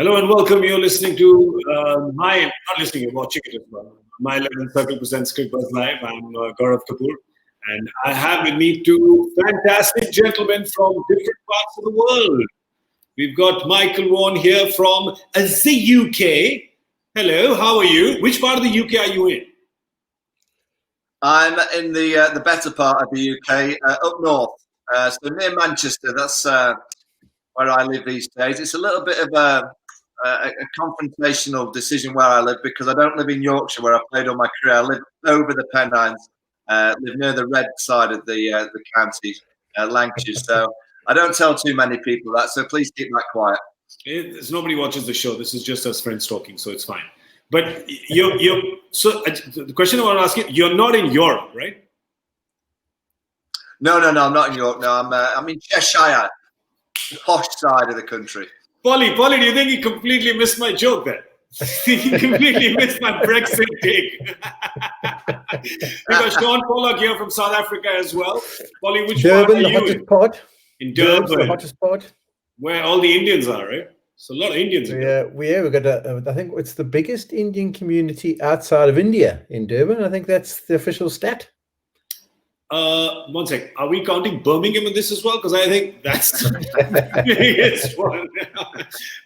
Hello and welcome. You're listening to not listening, you're watching it as well. My 11 Circle presents Cricbuzz Live. I'm Gaurav Kapur, and I have with me two fantastic gentlemen from different parts of the world. We've got Michael Vaughan here from the UK. Hello, how are you? Which part of the UK are you in? I'm in the better part of the UK, up north, so near Manchester. That's where I live these days. It's a little bit of a confrontational decision where I live because I don't live in Yorkshire where I played all my career. I live over the Pennines, live near the red side of the county, Lancashire. So I don't tell too many people that. So please keep that quiet. Nobody watches the show. This is just us friends talking, so it's fine. But so the question I want to ask you: you're not in Europe, right? No, I'm not in York. No, I'm in Cheshire, the posh side of the country. Polly, do you think he completely missed my joke there? He completely missed my Brexit take. We got Shaun Pollock here from South Africa as well. Polly, which Durban, part are the you hottest part. in Durban, the hottest part. Where all the Indians are, right? So a lot of Indians. We've got I think it's the biggest Indian community outside of India in Durban. I think that's the official stat. 1 sec. Are we counting Birmingham in this as well? Because I think that's the biggest one.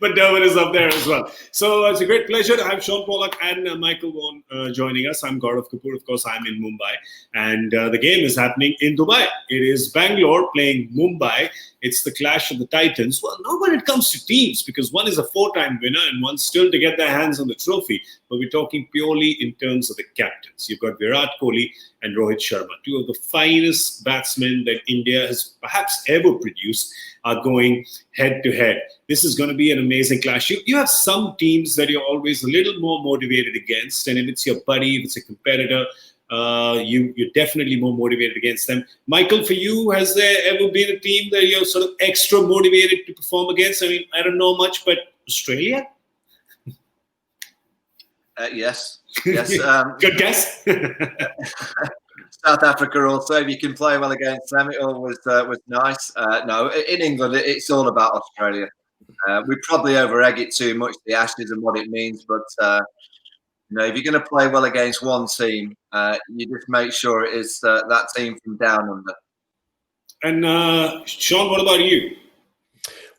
But Durban is up there as well. So it's a great pleasure to have Shaun Pollock and Michael Vaughan joining us. I'm Gaurav Kapur. Of course, I'm in Mumbai. And the game is happening in Dubai. It is Bangalore playing Mumbai. It's the clash of the Titans. Well, not when it comes to teams, because one is a 4-time winner and one's still to get their hands on the trophy. But we're talking purely in terms of the captains. You've got Virat Kohli and Rohit Sharma, two of the finest batsmen that India has perhaps ever produced, are going head to head. This is going to be an amazing clash. You have some teams that you're always a little more motivated against, and if it's your buddy, if it's a competitor, you're definitely more motivated against them. Michael, for you, has there ever been a team that you're sort of extra motivated to perform against? I mean, I don't know much, but Australia? Yes. Good guess. South Africa also, if you can play well against them, it always was nice. No, in England, it's all about Australia. We probably over-egg it too much, the Ashes and what it means, but if you're going to play well against one team, you just make sure it is that team from down under. And Shaun, what about you?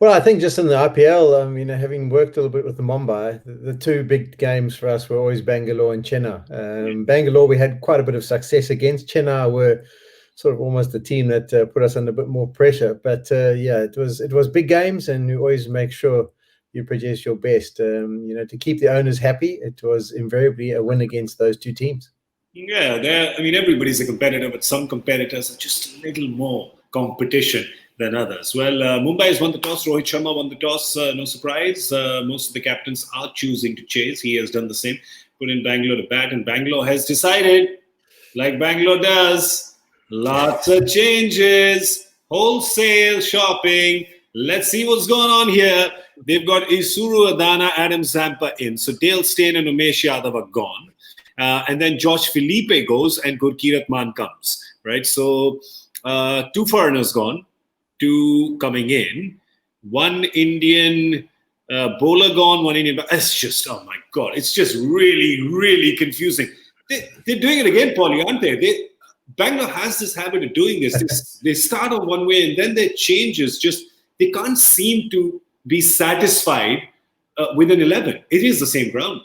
Well, I think just in the IPL, having worked a little bit with the Mumbai, the two big games for us were always Bangalore and Chennai. Bangalore, we had quite a bit of success against. Chennai were sort of almost the team that put us under a bit more pressure. But it was big games, and you always make sure you produce your best. To keep the owners happy, it was invariably a win against those two teams. Yeah, everybody's a competitor, but some competitors are just a little more competition than others. Well, Mumbai has won the toss. Rohit Sharma won the toss. No surprise. Most of the captains are choosing to chase. He has done the same. Put in Bangalore to bat, and Bangalore has decided, like Bangalore does, lots of changes, wholesale shopping. Let's see what's going on here. They've got Isuru Adana, Adam Zampa in. So Dale Steyn and Umesh Yadav are gone. And then Josh Philippe goes and Gurkirat Maan comes. Right? So 2 foreigners gone. 2 coming in, 1 Indian bowler gone, 1 Indian. It's just, oh my God, it's just really, really confusing. They're doing it again, Paulie, aren't they? Bangalore has this habit of doing this. They start on one way and then their changes they can't seem to be satisfied with an 11. It is the same ground.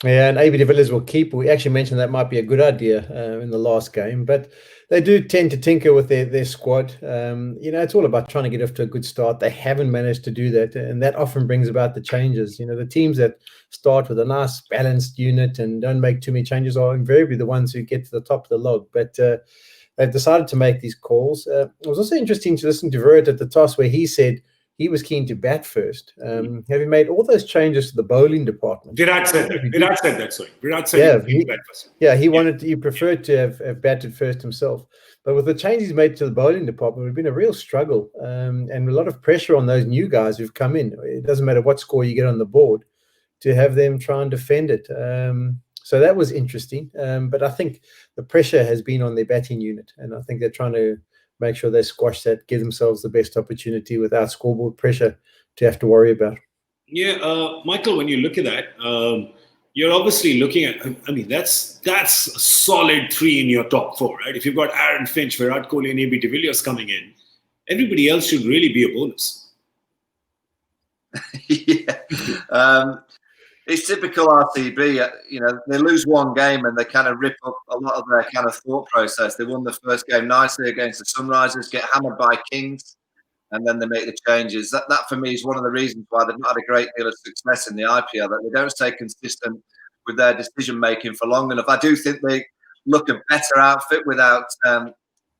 Yeah, and AB de Villiers will keep. We actually mentioned that might be a good idea in the last game, but they do tend to tinker with their squad. It's all about trying to get off to a good start. They haven't managed to do that, and that often brings about the changes. The teams that start with a nice balanced unit and don't make too many changes are invariably the ones who get to the top of the log. But they've decided to make these calls. It was also interesting to listen to Virat at the toss where he said he was keen to bat first. Having made all those changes to the bowling department. Virat said that. Sorry. Virat said he bat first. Yeah, he preferred to have batted first himself. But with the changes he's made to the bowling department, it's been a real struggle and a lot of pressure on those new guys who've come in. It doesn't matter what score you get on the board to have them try and defend it. So that was interesting. But I think the pressure has been on their batting unit, and I think they're trying to make sure they squash that, give themselves the best opportunity without scoreboard pressure to have to worry about. Yeah, Michael, when you look at that, you're obviously looking at, I mean, that's a solid three in your top four, right? If you've got Aaron Finch, Virat Kohli, and AB de Villiers coming in, everybody else should really be a bonus. Yeah. It's typical RCB. They lose one game and they kind of rip up a lot of their kind of thought process. They won the first game nicely against the Sunrisers, get hammered by Kings, and then they make the changes. That for me is one of the reasons why they've not had a great deal of success in the IPL, that they don't stay consistent with their decision making for long enough. I do think they look a better outfit without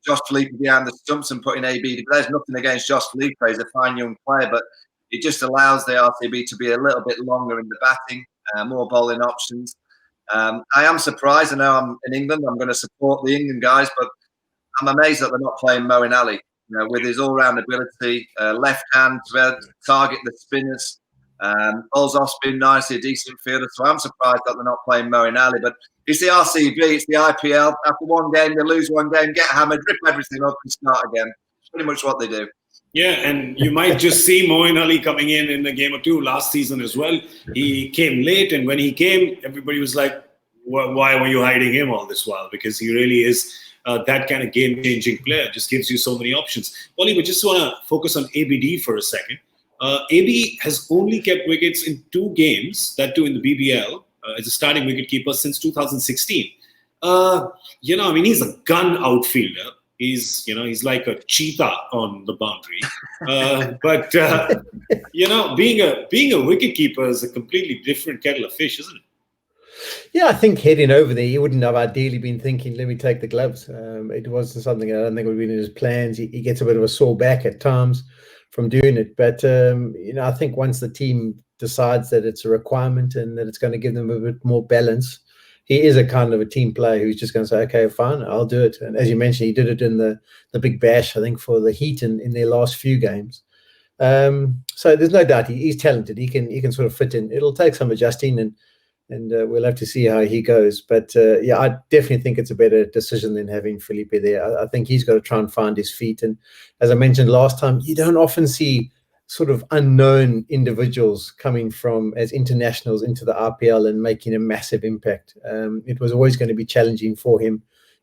Josh Philippe behind the stumps and putting AB. There's nothing against Josh Philippe; he's a fine young player, but it just allows the RCB to be a little bit longer in the batting, more bowling options. I am surprised. I know I'm in England. I'm going to support the England guys, but I'm amazed that they're not playing Moeen Ali. With his all-round ability, left hand to target the spinners, bowls off spin nicely, a decent fielder. So I'm surprised that they're not playing Moeen Ali. But it's the RCB, it's the IPL. After one game, they lose one game, get hammered, rip everything up, and start again. It's pretty much what they do. Yeah, and you might just see Moeen Ali coming in a game or two last season as well. He came late, and when he came, everybody was like, why were you hiding him all this while? Because he really is that kind of game-changing player. Just gives you so many options. Ollie, we just want to focus on ABD for a second. AB has only kept wickets in 2 games, that too in the BBL, as a starting wicketkeeper since 2016. I mean, he's a gun outfielder. He's like a cheetah on the boundary. But being a wicketkeeper is a completely different kettle of fish, isn't it? Yeah, I think heading over there, he wouldn't have ideally been thinking, let me take the gloves. It wasn't something I don't think would have been in his plans. He gets a bit of a sore back at times from doing it. But, I think once the team decides that it's a requirement and that it's going to give them a bit more balance, he is a kind of a team player who's just going to say, okay, fine, I'll do it. And as you mentioned, he did it in the Big Bash, I think, for the Heat in their last few games. So there's no doubt he's talented. He can sort of fit in. It'll take some adjusting, and we'll have to see how he goes. But I definitely think it's a better decision than having Felipe there. I think he's got to try and find his feet. And as I mentioned last time, you don't often see sort of unknown individuals coming from as internationals into the RPL and making a massive impact. It was always going to be challenging for him,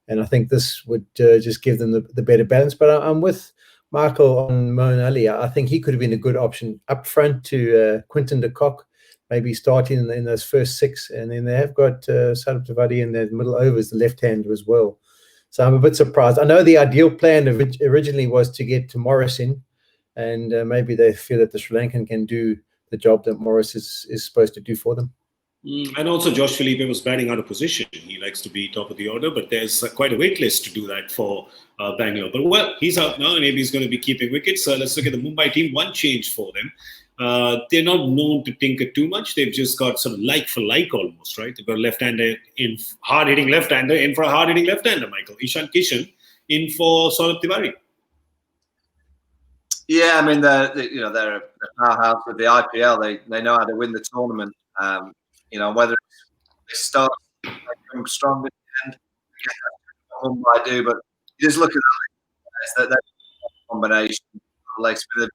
and I think this would just give them the better balance. But I'm with Michael on Moeen Ali. I think he could have been a good option up front to Quinton de Kock, maybe starting in those first 6, and then they have got Sarab Tavadi in the middle overs, the left-hander as well. So I'm a bit surprised. I know the ideal plan originally was to get to Morris in, and maybe they feel that the Sri Lankan can do the job that Morris is supposed to do for them. And also Josh Philippe was batting out of position. He likes to be top of the order, but there's quite a wait list to do that for Bangalore. But well, he's out now, and maybe he's going to be keeping wickets. Let's look at the Mumbai team. One change for them. They're not known to tinker too much. They've just got sort of like for like almost, right? They've got a left-hander in, hard-hitting left-hander in for a hard-hitting left-hander, Michael. Ishan Kishan in for Saurabh Tiwari. Yeah, I mean they're a powerhouse with the IPL. They know how to win the tournament. Whether they start come strong at the end, Mumbai do, but you just look at that combination, leg spinner,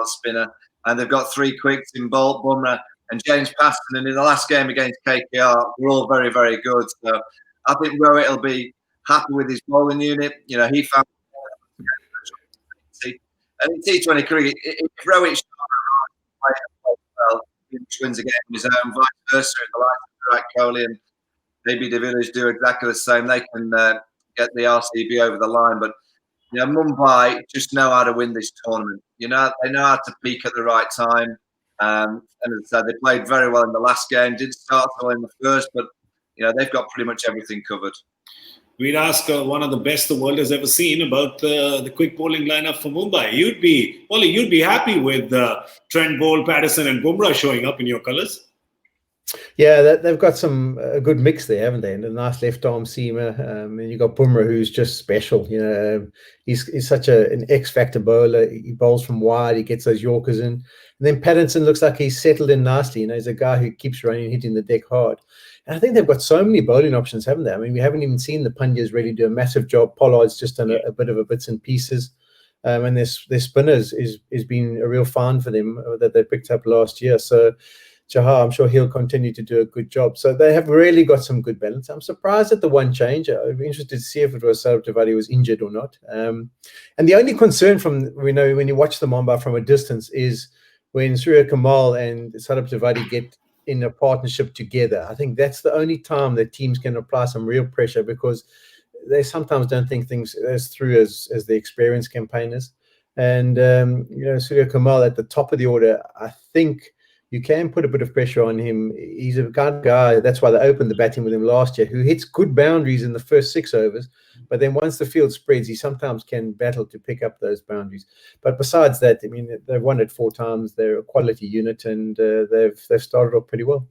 spinner, and they've got 3 quicks in Bolt, Bumrah, and James Paston. And in the last game against KKR, we're all very, very good. So I think Rohit will be happy with his bowling unit. He found. And in T20 cricket, if Rohit wins a game on his own, vice versa, in the likes of Virat Kohli and maybe de Villiers do exactly the same, they can get the RCB over the line. But Mumbai just know how to win this tournament. They know how to peak at the right time. And as I said, they played very well in the last game. Didn't start well in the first, but they've got pretty much everything covered. We'd ask one of the best the world has ever seen about the quick bowling lineup for Mumbai. You'd be happy with Trent Boult, Patterson, and Bumrah showing up in your colours. Yeah, they've got a good mix there, haven't they? And a nice left-arm seamer. And you've got Bumrah, who's just special. He's such an X-factor bowler. He bowls from wide. He gets those Yorkers in. And then Patterson looks like he's settled in nicely. He's a guy who keeps running, hitting the deck hard. And I think they've got so many bowling options, haven't they? I mean, we haven't even seen the Pandyas really do a massive job. Pollard's just done a bit of a bits and pieces. and their spinners is been a real find for them that they picked up last year. So Chahar, I'm sure he'll continue to do a good job. So they have really got some good balance. I'm surprised at the one change. I'd be interested to see if it was Saurabh Tripathi was injured or not. And the only concern when you watch the Mamba from a distance is when Surya Kamal and Saurabh Tripathi get in a partnership together. I think that's the only time that teams can apply some real pressure, because they sometimes don't think things as through as the experienced campaigners. And Surya Kamal at the top of the order, I think you can put a bit of pressure on him. He's a kind of guy, that's why they opened the batting with him last year, who hits good boundaries in the first 6 overs, but then once the field spreads, he sometimes can battle to pick up those boundaries. But besides that, I mean, they've won it 4 times. They're a quality unit, and they've started off pretty well.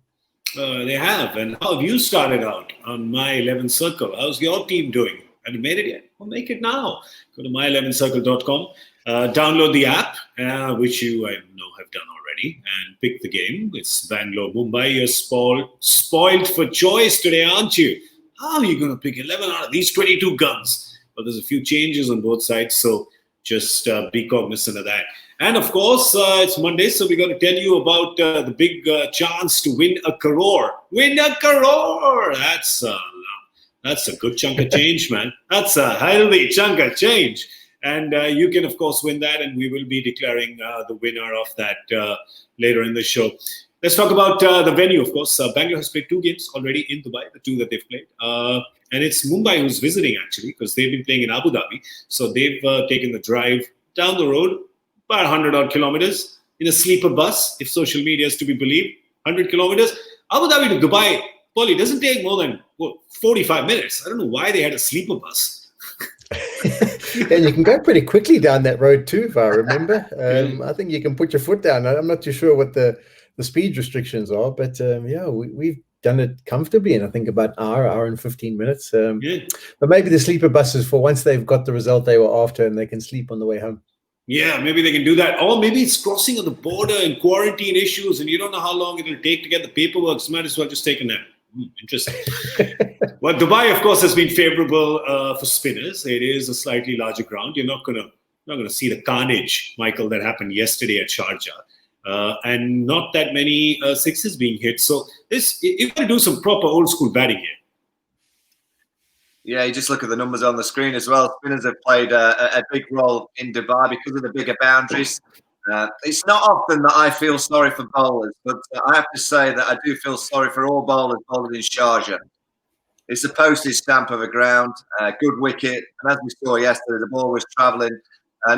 They have. And how have you started out on My 11 Circle? How's your team doing? Have you made it yet? Well, make it now. Go to my11circle.com. Download the app, which you I know have done already, and pick the game. It's Bangalore Mumbai. You're spoiled for choice today, aren't you? How are you going to pick 11 out of these 22 guns? Well, there's a few changes on both sides, so just be cognizant of that. And of course, it's Monday, so we're going to tell you about the big chance to win a crore. Win a crore! That's a good chunk of change, man. That's a healthy chunk of change. And you can, of course, win that, and we will be declaring the winner of that later in the show. Let's talk about the venue, of course. Bangalore has played 2 games already in Dubai, the 2 that they've played. And it's Mumbai who's visiting, actually, because they've been playing in Abu Dhabi. So they've taken the drive down the road, about 100-odd kilometers, in a sleeper bus, if social media is to be believed. 100 kilometers. Abu Dhabi to Dubai, Paulie, doesn't take more than 45 minutes. I don't know why they had a sleeper bus. And you can go pretty quickly down that road too, if I remember. I think you can put your foot down. I'm not too sure what the speed restrictions are, but we've done it comfortably in I think about an hour and 15 minutes. But maybe the sleeper buses for once they've got the result they were after, and they can sleep on the way home. Yeah, maybe they can do that. Or maybe it's crossing of the border and quarantine issues, and you don't know how long it'll take to get the paperwork. So might as well just take a nap. Interesting. Well, Dubai, of course, has been favorable for spinners. It is a slightly larger ground. You're not going to see the carnage, Michael, that happened yesterday at Sharjah, and not that many sixes being hit. So you've got to do some proper old school batting here. Yeah, you just look at the numbers on the screen as well. Spinners have played a big role in Dubai because of the bigger boundaries. It's not often that I feel sorry for bowlers, but I have to say that I do feel sorry for all bowlers bowling in Sharjah. It's a postage stamp of a ground, good wicket, and as we saw yesterday, the ball was travelling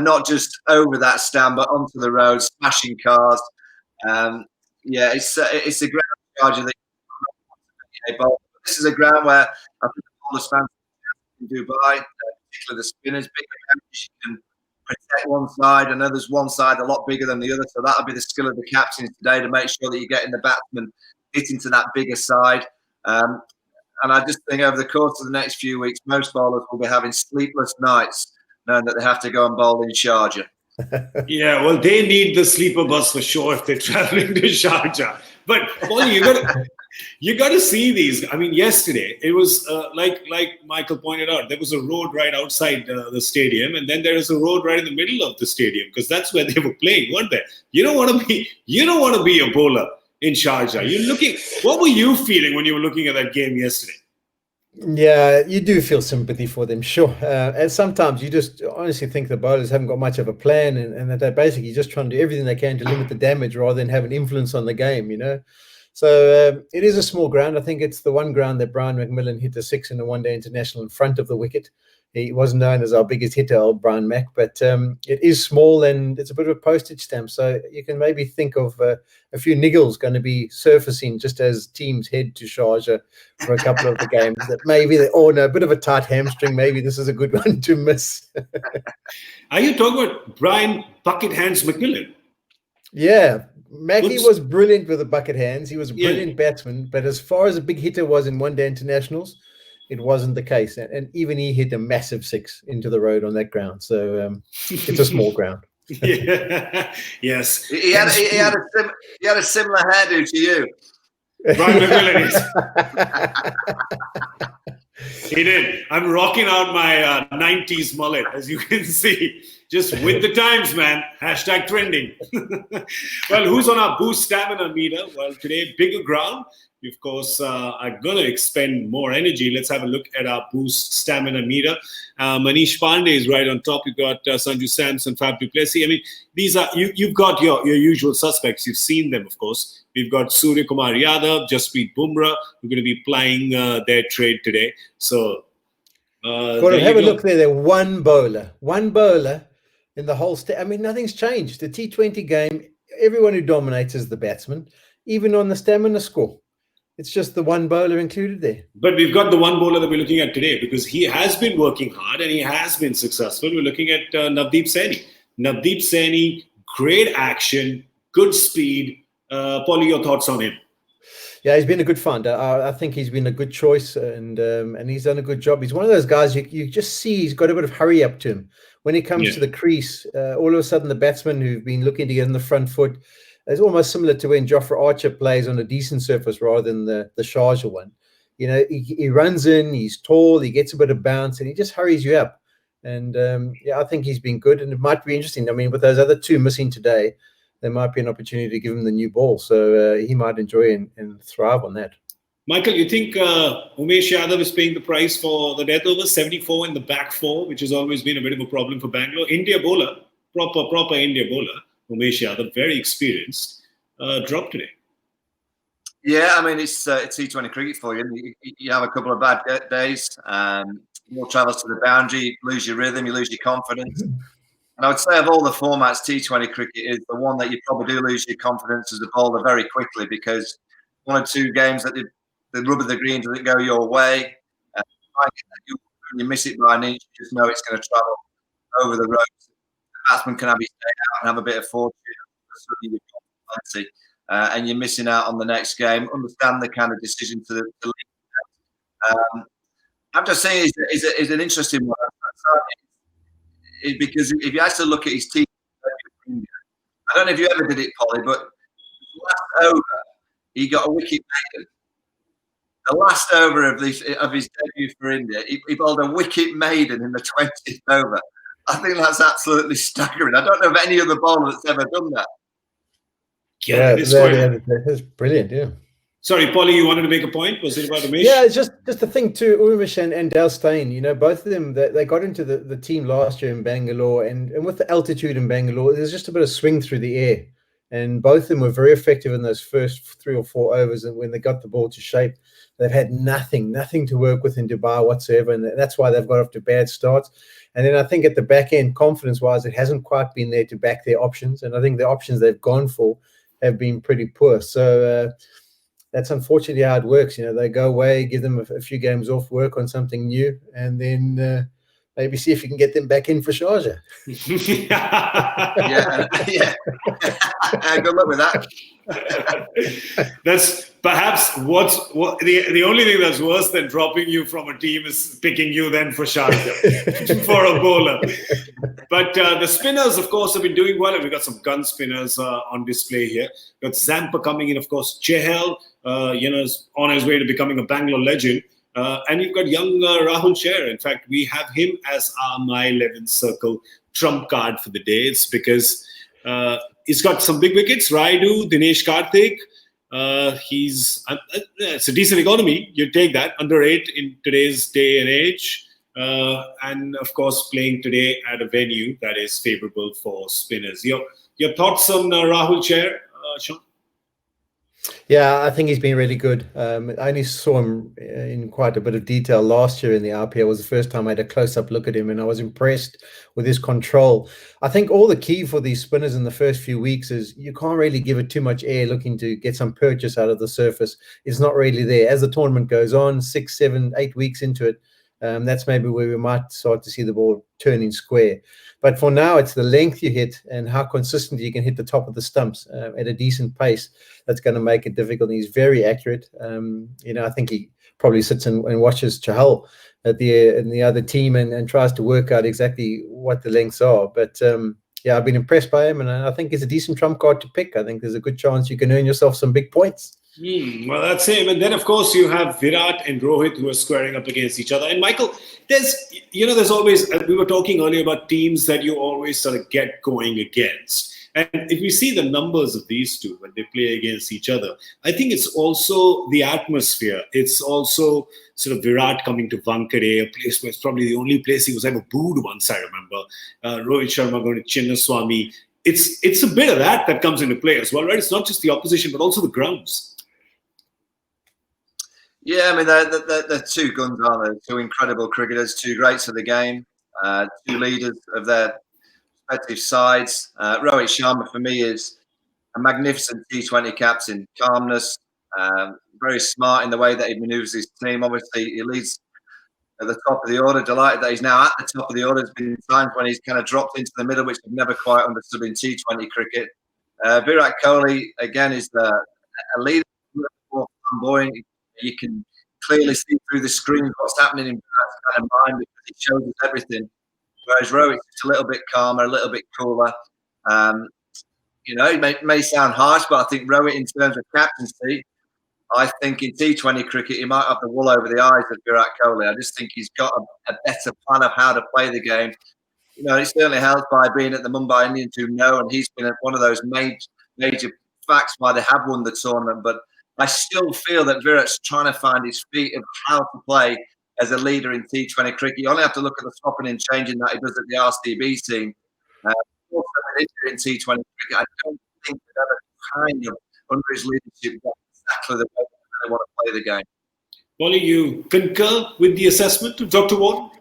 not just over that stand, but onto the road, smashing cars. It's a ground in Sharjah that bowl. This is a ground where I think the bowlers fancy in Dubai, particularly the spinners, big boundaries. You can protect one side, and others one side a lot bigger than the other. So that'll be the skill of the captains today to make sure that you're getting the batsman hitting to that bigger side. And I just think over the course of the next few weeks, most bowlers will be having sleepless nights knowing that they have to go and bowl in Sharjah. Yeah, well, they need the sleeper bus for sure if they're traveling to Sharjah. But Paulie, you got to see these. I mean, yesterday it was like Michael pointed out, there was a road right outside the stadium, and then there is a road right in the middle of the stadium, because that's where they were playing, weren't they? You don't want to be a bowler in Sharjah. What were you feeling when you were looking at that game yesterday? Yeah, you do feel sympathy for them, sure. And sometimes you just honestly think the bowlers haven't got much of a plan, and that they're basically just trying to do everything they can to limit the damage rather than have an influence on the game, So it is a small ground. I think it's the one ground that Brian McMillan hit a 6 in a one-day international in front of the wicket. He wasn't known as our biggest hitter, old Brian Mac, but it is small and it's a bit of a postage stamp. So you can maybe think of a few niggles going to be surfacing just as teams head to Sharjah for a couple of the games. That maybe a bit of a tight hamstring. Maybe this is a good one to miss. Are you talking about Brian Bucket Hands McMillan? Yeah. Mackie was brilliant with the bucket hands. He was a brilliant batsman, but as far as a big hitter was in one-day internationals, it wasn't the case. And even he hit a massive 6 into the road on that ground. So it's a small ground. Yeah. Yes. He had a similar hairdo to you. Brian McMillan is. He did. I'm rocking out my 90s mullet, as you can see. Just with the times, man. Hashtag trending. Well, who's on our boost stamina meter? Well, today, bigger ground. We, of course, are going to expend more energy. Let's have a look at our boost stamina meter. Manish Pandey is right on top. You've got Sanju Samson, Fab du Plessis. I mean, these are you've got your usual suspects. You've seen them, of course. We've got Surya Kumar Yadav, Jasprit Bumrah, who are going to be plying their trade today. So, have a look there. They're one bowler in the whole I mean, nothing's changed. The T20 game, everyone who dominates is the batsman, even on the stamina score. It's just the one bowler included there. But we've got the one bowler that we're looking at today because he has been working hard and he has been successful. We're looking at Navdeep Saini. Navdeep Saini, great action, good speed. Paulie, your thoughts on him? Yeah, he's been a good find. I think he's been a good choice, and he's done a good job. He's one of those guys you just see he's got a bit of hurry up to him. When he comes to the crease, all of a sudden the batsmen who've been looking to get in the front foot, it's almost similar to when Jofra Archer plays on a decent surface rather than the Sharjah one. You know, he runs in, he's tall, he gets a bit of bounce, and he just hurries you up. And I think he's been good, and it might be interesting. I mean, with those other two missing today, there might be an opportunity to give him the new ball. So he might enjoy and thrive on that. Michael, you think Umesh Yadav is paying the price for the death over 74 in the back four, which has always been a bit of a problem for Bangalore? India bowler, proper India bowler, Umesh Yadav, very experienced, dropped today. Yeah, I mean, it's T20 cricket for you. You have a couple of bad days. More travels to the boundary, you lose your rhythm, you lose your confidence. And I would say of all the formats, T20 cricket is the one that you probably do lose your confidence as a bowler very quickly because one or two games that the rub of the green doesn't go your way. You miss it by an inch, you just know it's going to travel over the ropes. The batsman can have his day out and have a bit of fortune. And you're missing out on the next game. Understand the kind of decision to leave. I'm just saying it's an interesting one. Because if you actually look at his team, I don't know if you ever did it, Polly, but last over, he got a wicket maiden. The last over of his debut for India, he bowled a wicket maiden in the 20th over. I think that's absolutely staggering. I don't know of any other bowler that's ever done that. Yeah, that's brilliant, yeah. Sorry, Paulie, you wanted to make a point? Was it about Umesh? Yeah, it's just the thing too, Umesh and Dale Steyn, you know, both of them, they got into the team last year in Bangalore, and with the altitude in Bangalore, there's just a bit of swing through the air. And both of them were very effective in those first 3 or 4 overs, and when they got the ball to shape, they've had nothing to work with in Dubai whatsoever, and that's why they've got off to bad starts. And then I think at the back end, confidence-wise, it hasn't quite been there to back their options, and I think the options they've gone for have been pretty poor. So that's unfortunately how it works. You know, they go away, give them a few games off, work on something new, and then maybe see if you can get them back in for Sharjah. yeah. Good luck with that. That's perhaps what the only thing that's worse than dropping you from a team is picking you then for Sharjah for a bowler. But the spinners, of course, have been doing well, and we've got some gun spinners on display here. We've got Zampa coming in, of course. Chahal, is on his way to becoming a Bangalore legend. And you've got young Rahul Sher. In fact, we have him as our My 11 Circle trump card for the day. It's because he's got some big wickets. Raidu, Dinesh Karthik. It's a decent economy. You take that. Under 8 in today's day and age. And, of course, playing today at a venue that is favorable for spinners. Your thoughts on Rahul Sher, Shaun? Yeah, I think he's been really good. I only saw him in quite a bit of detail last year in the RPL. It was the first time I had a close-up look at him, and I was impressed with his control. I think all the key for these spinners in the first few weeks is you can't really give it too much air looking to get some purchase out of the surface. It's not really there. As the tournament goes on, 6, 7, 8 weeks into it, that's maybe where we might start to see the ball turning square. But for now, it's the length you hit and how consistently you can hit the top of the stumps at a decent pace that's going to make it difficult. And he's very accurate. I think he probably sits and watches Chahal in the other team and tries to work out exactly what the lengths are. But I've been impressed by him, and I think he's a decent trump card to pick. I think there's a good chance you can earn yourself some big points. Well, that's him. And then, of course, you have Virat and Rohit who are squaring up against each other. And Michael, there's always, we were talking earlier about teams that you always sort of get going against. And if you see the numbers of these two when they play against each other, I think it's also the atmosphere. It's also sort of Virat coming to Wankhede, a place where it's probably the only place he was ever booed once, I remember. Rohit Sharma going to Chinnaswamy. It's a bit of that comes into play as well, right? It's not just the opposition, but also the grounds. Yeah, I mean, they're two guns, aren't they? Two incredible cricketers, two greats of the game, two leaders of their respective sides. Rohit Sharma, for me, is a magnificent T20 captain. Calmness, very smart in the way that he manoeuvres his team. Obviously, he leads at the top of the order. Delighted that he's now at the top of the order. There's been times when he's kind of dropped into the middle, which I've never quite understood in T20 cricket. Virat Kohli, again, is a leader, more flamboyant. You can clearly see through the screen what's happening in Virat's kind of mind because he shows us everything. Whereas Rohit's just a little bit calmer, a little bit cooler. It may sound harsh, but I think Rohit, in terms of captaincy, I think in T20 cricket, he might have the wool over the eyes of Virat Kohli. I just think he's got a better plan of how to play the game. It certainly helps by being at the Mumbai Indians who know, and he's been one of those major facts why they have won the tournament. But I still feel that Virat's trying to find his feet of how to play as a leader in T20 cricket. You only have to look at the swapping and changing that he does at the RCB team. Also in T20 cricket, I don't think that ever kind of under his leadership got exactly the way they want to play the game. Polly, you concur with the assessment of Dr. Ward?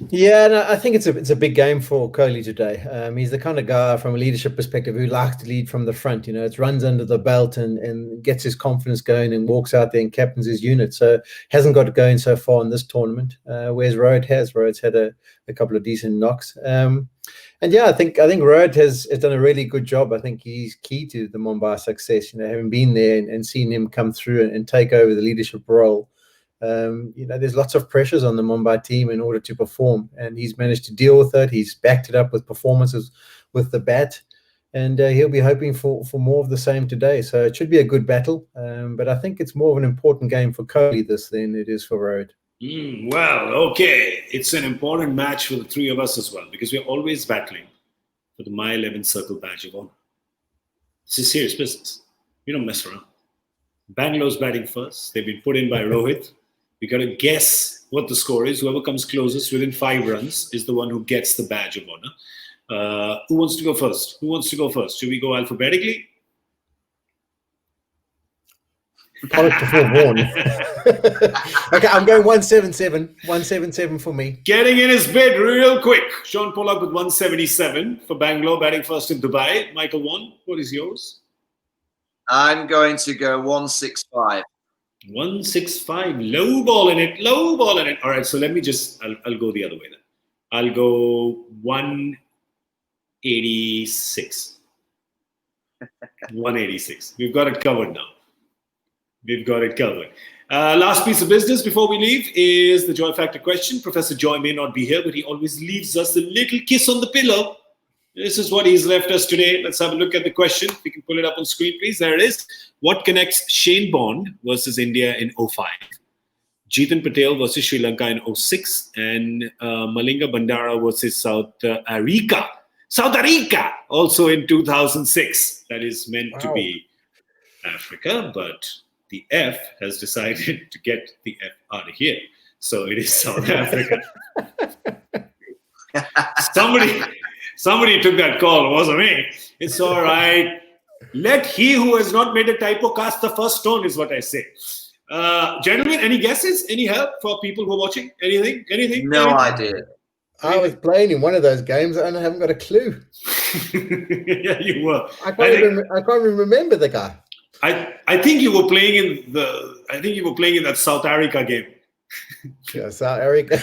Yeah, no, I think it's a big game for Kohli today. He's the kind of guy from a leadership perspective who likes to lead from the front. It runs under the belt and gets his confidence going and walks out there and captains his unit. So hasn't got it going so far in this tournament, whereas Rohit has. Rohit's had a couple of decent knocks. And yeah, I think Rohit has done a really good job. I think he's key to the Mumbai success. Having been there and seen him come through and take over the leadership role. There's lots of pressures on the Mumbai team in order to perform, and he's managed to deal with it. He's backed it up with performances with the bat, and he'll be hoping for more of the same today. So it should be a good battle, but I think it's more of an important game for Kohli this than it is for Rohit. Well, okay. It's an important match for the three of us as well, because we're always battling for the My 11 Circle badge of honor. This is serious business. We don't mess around. Bangalore's batting first. They've been put in by Rohit. We got to guess what the score is. Whoever comes closest within 5 runs is the one who gets the badge of honor. Who wants to go first? Should we go alphabetically? Pollock before Vaughan. Okay, I'm going 177. 177 for me. Getting in his bid real quick. Shaun Pollock with 177 for Bangalore, batting first in Dubai. Michael Vaughan, what is yours? I'm going to go 165. 165, low ball in it. All right, so let me I'll go the other way then. I'll go 186. 186. We've got it covered now. Last piece of business before we leave is the Joy Factor question. Professor Joy may not be here, but he always leaves us a little kiss on the pillow. This is what he's left us today. Let's have a look at the question. If you can pull it up on screen, please. There it is. What connects Shane Bond versus India in 05? Jeetan Patel versus Sri Lanka in 06. And Malinga Bandara versus South Africa also in 2006. That is meant to be Africa, but the F has decided to get the F out of here. So it is South Africa. Somebody took that call, it wasn't me. It's all right. Let he who has not made a typo cast the first stone is what I say. Gentlemen, any guesses? Any help for people who are watching? Anything? No idea. I was playing in one of those games and I haven't got a clue. Yeah, you were. I can't even remember the guy. I think you were playing in that South Africa game. Yeah, South Africa.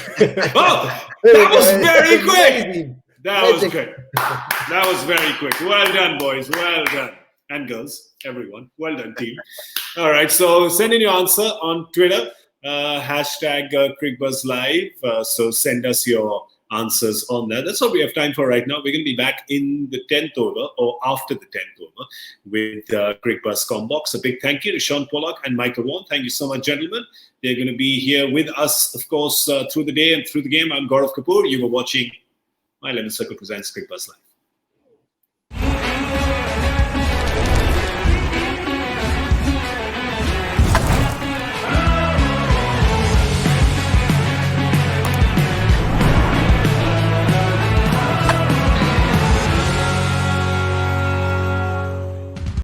Oh, that was very quick. That was good. That was very quick. Well done, boys. Well done. And girls, everyone. Well done, team. All right. So send in your answer on Twitter. Hashtag Cricbuzz Live. So send us your answers on that. That's all we have time for right now. We're going to be back in the 10th over or after the 10th over with Cricbuzz Combox. A big thank you to Shaun Pollock and Michael Vaughan. Thank you so much, gentlemen. They're going to be here with us, of course, through the day and through the game. I'm Gaurav Kapur. You were watching My Lemon Circle presents Cricbuzz Live.